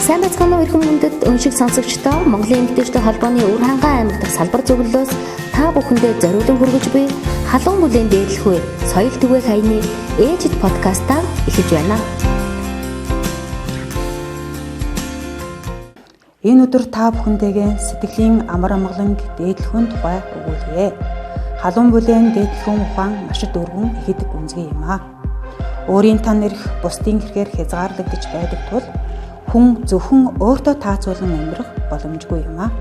Сайн бацгаана уу эрхэм хүндэт өншиг сонсогчдоо Монголын эмэгтэйчдийн холбооны Үр хангаан аймаг дахь салбар зөвлөлөөс та бүхэндээ зориулан хүргэж буй халуун бүлээн дээдлэхүй соёл түгээх хаяны ээжид подкастаа эхэлж байна. Энэ өдөр та бүхэндээ сэтгэлийн амар амгаланг дээдлэхүйн тухай өгүүлье. Халуун бүлээн дээдлэхүйн ухаан маш их өргөн ихэд гүнзгий юм аа. Өөрийн тань нэрх бусдын хэрхээр хязгаарлагдаж байдаг тул хүн зөвхөн өөртөө таацуулан амьдрах боломжгүй юм аа.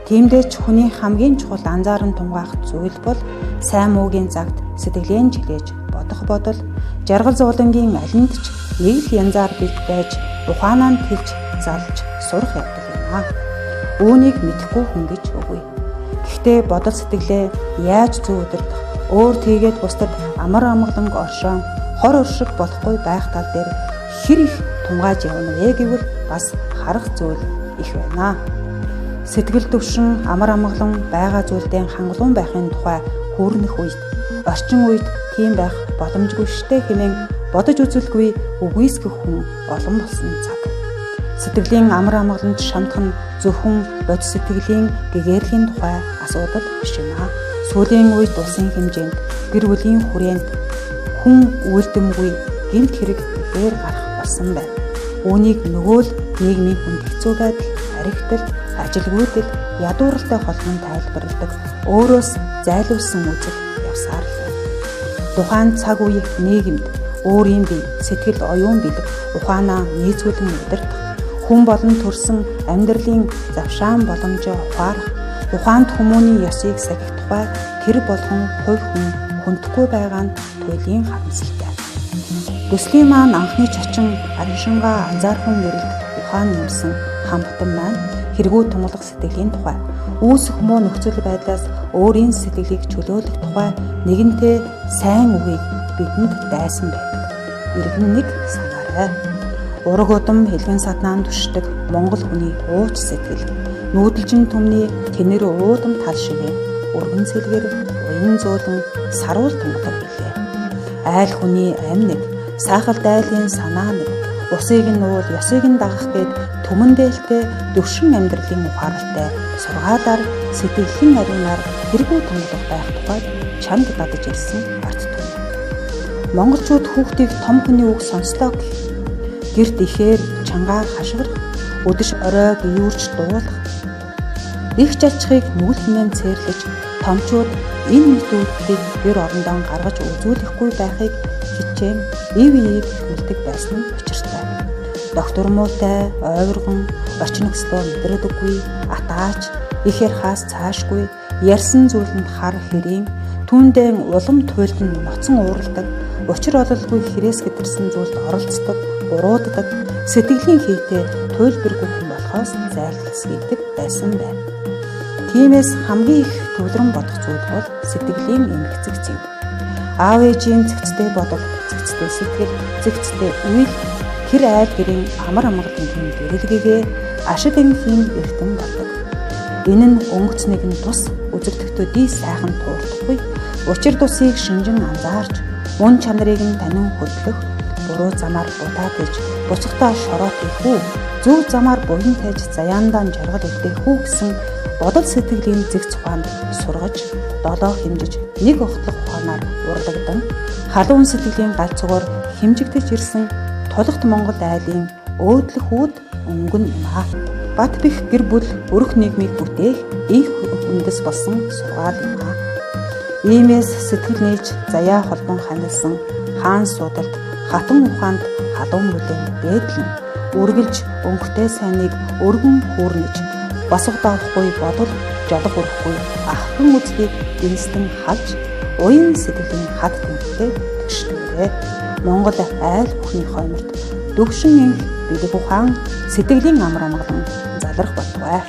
Тиймдээ ч хүний хамгийн чухал анзааран тунгаах зүйл бол сайн муугийн цагт сэтгэлээ чилээж бодох бодол, жаргал зуулангийн алинд ч нэг л янзаар байж ухаанаа нь тэлж залж сурах явдал юм аа. Үүнийг мэдэхгүй хүн гэж үгүй. Гэхдээ бодол сэтгэлээ яаж зүй удирдах, өөр тийгээд бусдад амар амгаланг оршоон хор оршиг болохгүй байх тал дээр хэр их тунгааж явна вэ гэвэл бас харах зүйл их байна. Сэтгэл төвшин амар амгалан байгаа зүйлдээ хангалуун байхын тухай хүүрнэх үед орчин үед тийм байх боломжгүй штэй хэмээн бодож үзэлгүй үгүйсгэх хүн олон болсон цаг. Сэтгэлийн амар амгаланд шамдах нь зөвхөн бод сэтгэлийн гэгэрлийн тухай асуудал биш юм аа. Сүүлийн үед улсын хэмжээнд гэр бүлийн хүрээнд хүн үйлдэмгүй гэмт хэрэг дээр гарах болсон байна. Үүнийг нөгөө л нийгмийн хүнд хэцүү байдал, аригтал, ажилгүйдэл, ядууралтай холбон тайлбарладаг өөрөөс зайлуулсан үзэл явсаар л байна. Тухайн цаг үе нийгэмд өөрийн бие, сэтгэл оюун бэлэг ухаанаа нийцүүлэн удирдах, хүн болон төрсөн амьдралын завшаан боломжоо ухаарах, ухаанд хүмүүний ёсыг сахих тухай тэр болгон хувь хүн хүндэхгүй байгаа нь туйлын харамсалтай. Төслийн маань анхны чачин араншингаа анзаархан нэрэлт ухаан юмсан хамтан маань хэрэгүү тунгалах сэтгэлийн тухай, үүсэх муу нөхцөл байдлаас өөрийн сэтгэлийг чөлөөлөх тухай нэгэнтээ сайн үгийг бидэнд дайсан байдаг. Иргэн нэг санаарай. Ураг удам хэлхэн саднаанд түшдэг Монгол хүний ууч сэтгэл, нүүдэлжин түмний тэнэр уудам тал шигээ, өргөн сэлгэр, уян зуулан саруул тунгалаг билээ. Айл хүний амь нэг, саахал дайлын санаа нэг, усыг нь уул, ёсыг нь дагах гээд түмэн дээлтэй төвшин амьдралын ухаалтай сургаалаар сэтгэлийн ариунаар хэрэгүү тунгалаг байх тухай чамд дадаж ирсэн арт түмэн. Монголчууд хүүхдийг том хүний үг сонслоо гэх гэрт ихээр чангаар хашгирах, өдөш оройг юурч дуулах, их жалчхыг нүгэлтнэн цээрлэж томчууд энэ мэдүүлгийг гэр орондоо гаргаж үзүүлэхгүй байхыг хичээн ив хэлдэг байсан нь учиртай. Доктор муутай, ойргон, орчин нөхцлөө мэдрэгдэггүй, атаач, их ярхаас цаашгүй, ярьсан зүйлэнд хар хэрийн, түүндээ улам туйлд нь ноцон уурладаг, учир ололгүй хэрээс гэтэрсэн зүйлд оролцдог, буруудаг, сэтгэлийн хийтэй туйлбэргүй хүн болохоос зайлсхийдэг байсан байна. Тиймээс хамгийн их төвлөрөн бодох зүйл бол сэтгэлийн эмгцэг зэв. Аав ээжийн зэгцтэй бодол, зэгцтэй сэтгэл, зэгцтэй үйл тэр айл гэрийн амар амгалангийн гэрэлгээгээ ашиг энхийн эрдэм болдог. Энэ нь өнгөц нэгэн тус үзэгдэхтүүдийн сайхан туурдахгүй, учир тусыг шинжин анзаарч, мөн чанарыг нь танин хөдлөх, буруу замаар будаа гэж буцахтаа шороот хийх үү, зөв замаар буян тайж заяандаа жаргал үлдээх үү гэсэн бодол сэтгэлийн зэгц ухаанд сургаж, долоо хэмжиж, нэг огтлох ухаанаар урлагдан халуун сэтгэлийн галцуугаар хэмжигдэж ирсэн тулгт Монгол айлын өөдлөх үүд өнгөн юм аа. Бат бэх гэр бүл өрх нийгмийг бүтээх их үндэс болсон сургаал юм аа. Иймээс сэтгэл нээж заяа холбон ханилсан хаан судалд хатан ухаанд халуун бүлээн дээдлэн үргэлж өнгөтэй сайныг өргөн хүүрнэж басугдаа авахгүй бодол жолох өрөхгүй ахын үздгийг дэнстэн халж уян сэтгэлийн хад тэмдэгтэй төгшдөгөө. Монгол айл бүхний хойморт дөгшин инх бэлэг ухаан сэтгэлийн амар амгалан залрах болтугай.